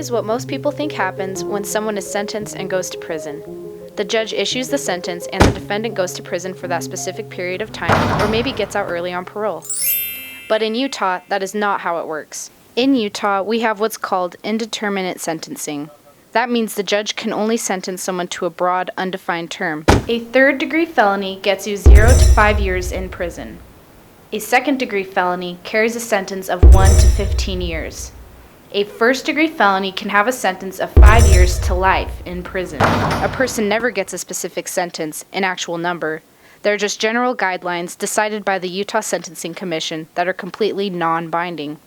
is what most people think happens when someone is sentenced and goes to prison. The judge issues the sentence and the defendant goes to prison for that specific period of time, or maybe gets out early on parole. But in Utah, that is not how it works. In Utah, we have what's called indeterminate sentencing. That means the judge can only sentence someone to a broad, undefined term. A third-degree felony gets you 0 to 5 years in prison. A second-degree felony carries a sentence of 1 to 15 years. A first-degree felony can have a sentence of 5 years to life in prison. A person never gets a specific sentence, an actual number. They're just general guidelines decided by the Utah Sentencing Commission that are completely non-binding.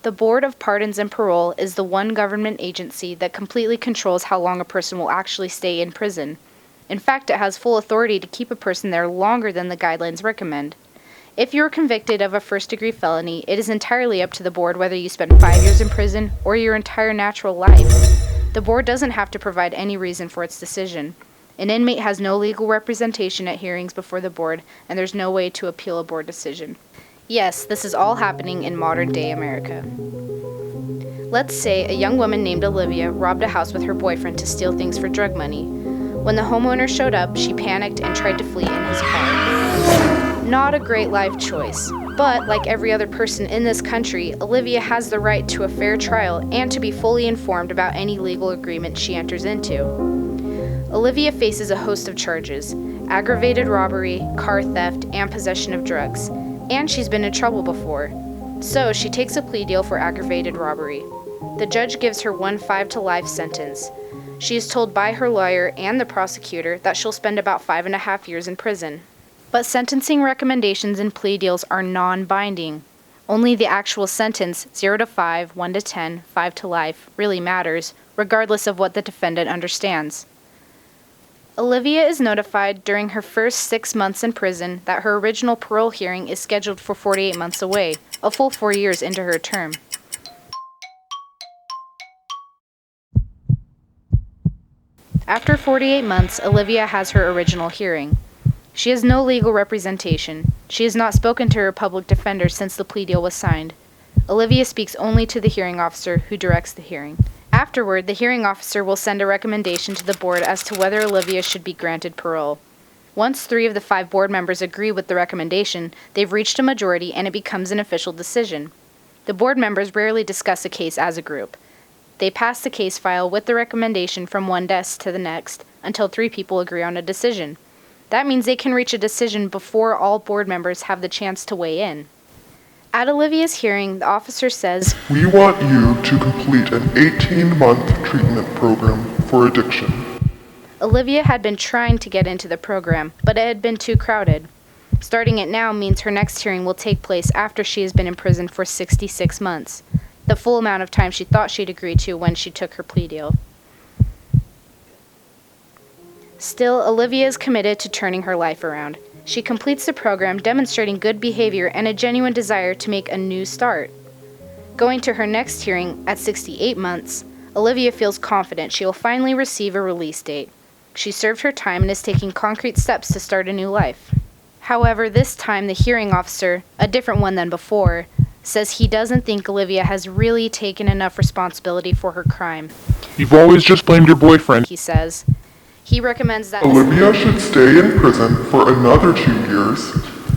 The Board of Pardons and Parole is the one government agency that completely controls how long a person will actually stay in prison. In fact, it has full authority to keep a person there longer than the guidelines recommend. If you are convicted of a first-degree felony, it is entirely up to the board whether you spend 5 years in prison or your entire natural life. The board doesn't have to provide any reason for its decision. An inmate has no legal representation at hearings before the board, and there's no way to appeal a board decision. Yes, this is all happening in modern-day America. Let's say a young woman named Olivia robbed a house with her boyfriend to steal things for drug money. When the homeowner showed up, she panicked and tried to flee in his car. Not a great life choice, but like every other person in this country, Olivia has the right to a fair trial and to be fully informed about any legal agreement she enters into. Olivia faces a host of charges: aggravated robbery, car theft, and possession of drugs. And she's been in trouble before. So she takes a plea deal for aggravated robbery. The judge gives her 1 to life sentence. She is told by her lawyer and the prosecutor that she'll spend about 5.5 years in prison. But sentencing recommendations and plea deals are non-binding. Only the actual sentence, 0 to 5, 1 to 10, 5 to life, really matters, regardless of what the defendant understands. Olivia is notified during her first 6 months in prison that her original parole hearing is scheduled for 48 months away, a full 4 years into her term. After 48 months, Olivia has her original hearing. She has no legal representation. She has not spoken to her public defender since the plea deal was signed. Olivia speaks only to the hearing officer who directs the hearing. Afterward, the hearing officer will send a recommendation to the board as to whether Olivia should be granted parole. Once 3 of the 5 board members agree with the recommendation, they've reached a majority and it becomes an official decision. The board members rarely discuss a case as a group. They pass the case file with the recommendation from one desk to the next until 3 people agree on a decision. That means they can reach a decision before all board members have the chance to weigh in. At Olivia's hearing, the officer says, "We want you to complete an 18-month treatment program for addiction." Olivia had been trying to get into the program, but it had been too crowded. Starting it now means her next hearing will take place after she has been in prison for 66 months, the full amount of time she thought she'd agreed to when she took her plea deal. Still, Olivia is committed to turning her life around. She completes the program demonstrating good behavior and a genuine desire to make a new start. Going to her next hearing at 68 months, Olivia feels confident she will finally receive a release date. She served her time and is taking concrete steps to start a new life. However, this time the hearing officer, a different one than before, says he doesn't think Olivia has really taken enough responsibility for her crime. "You've always just blamed your boyfriend," he says. He recommends that Olivia should stay in prison for another 2 years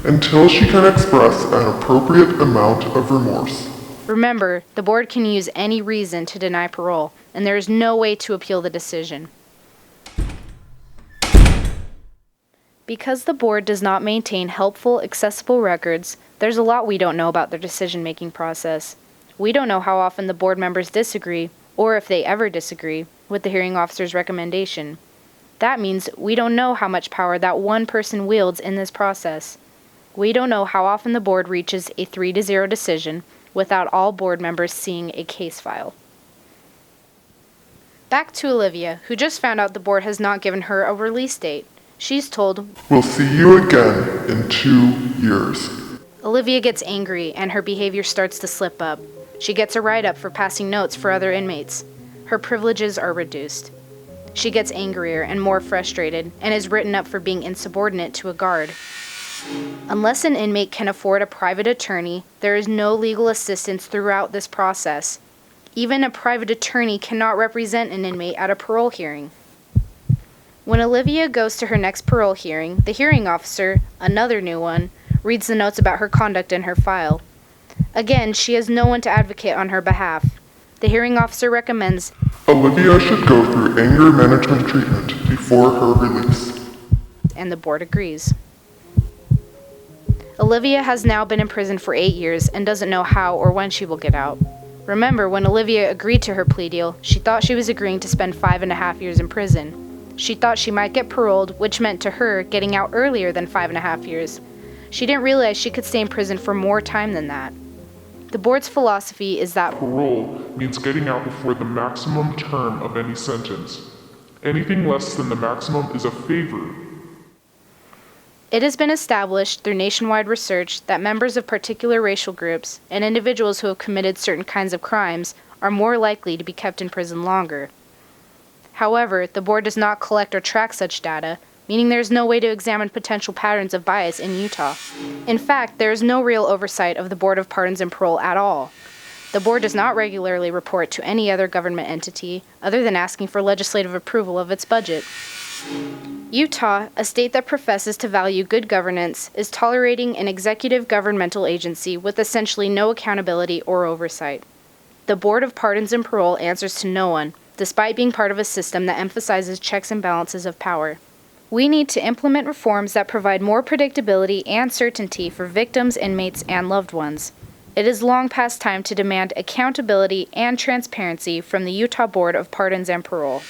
until she can express an appropriate amount of remorse. Remember, the board can use any reason to deny parole, and there is no way to appeal the decision. Because the board does not maintain helpful, accessible records, there's a lot we don't know about their decision-making process. We don't know how often the board members disagree, or if they ever disagree, with the hearing officer's recommendation. That means we don't know how much power that one person wields in this process. We don't know how often the board reaches a 3-0 decision without all board members seeing a case file. Back to Olivia, who just found out the board has not given her a release date. She's told, "We'll see you again in 2 years." Olivia gets angry and her behavior starts to slip up. She gets a write-up for passing notes for other inmates. Her privileges are reduced. She gets angrier and more frustrated and is written up for being insubordinate to a guard. Unless an inmate can afford a private attorney, there is no legal assistance throughout this process. Even a private attorney cannot represent an inmate at a parole hearing. When Olivia goes to her next parole hearing, the hearing officer, another new one, reads the notes about her conduct in her file. Again, she has no one to advocate on her behalf. The hearing officer recommends Olivia should go through anger management treatment before her release. And the board agrees. Olivia has now been in prison for 8 years and doesn't know how or when she will get out. Remember, when Olivia agreed to her plea deal, she thought she was agreeing to spend 5.5 years in prison. She thought she might get paroled, which meant to her getting out earlier than 5.5 years. She didn't realize she could stay in prison for more time than that. The board's philosophy is that Parole means getting out before the maximum term of any sentence. Anything less than the maximum is a favor. it has been established through nationwide research that members of particular racial groups and individuals who have committed certain kinds of crimes are more likely to be kept in prison longer. However, the board does not collect or track such data, meaning there is no way to examine potential patterns of bias in Utah. In fact, there is no real oversight of the Board of Pardons and Parole at all. The board does not regularly report to any other government entity other than asking for legislative approval of its budget. Utah, a state that professes to value good governance, is tolerating an executive governmental agency with essentially no accountability or oversight. The Board of Pardons and Parole answers to no one, despite being part of a system that emphasizes checks and balances of power. We need to implement reforms that provide more predictability and certainty for victims, inmates, and loved ones. It is long past time to demand accountability and transparency from the Utah Board of Pardons and Parole.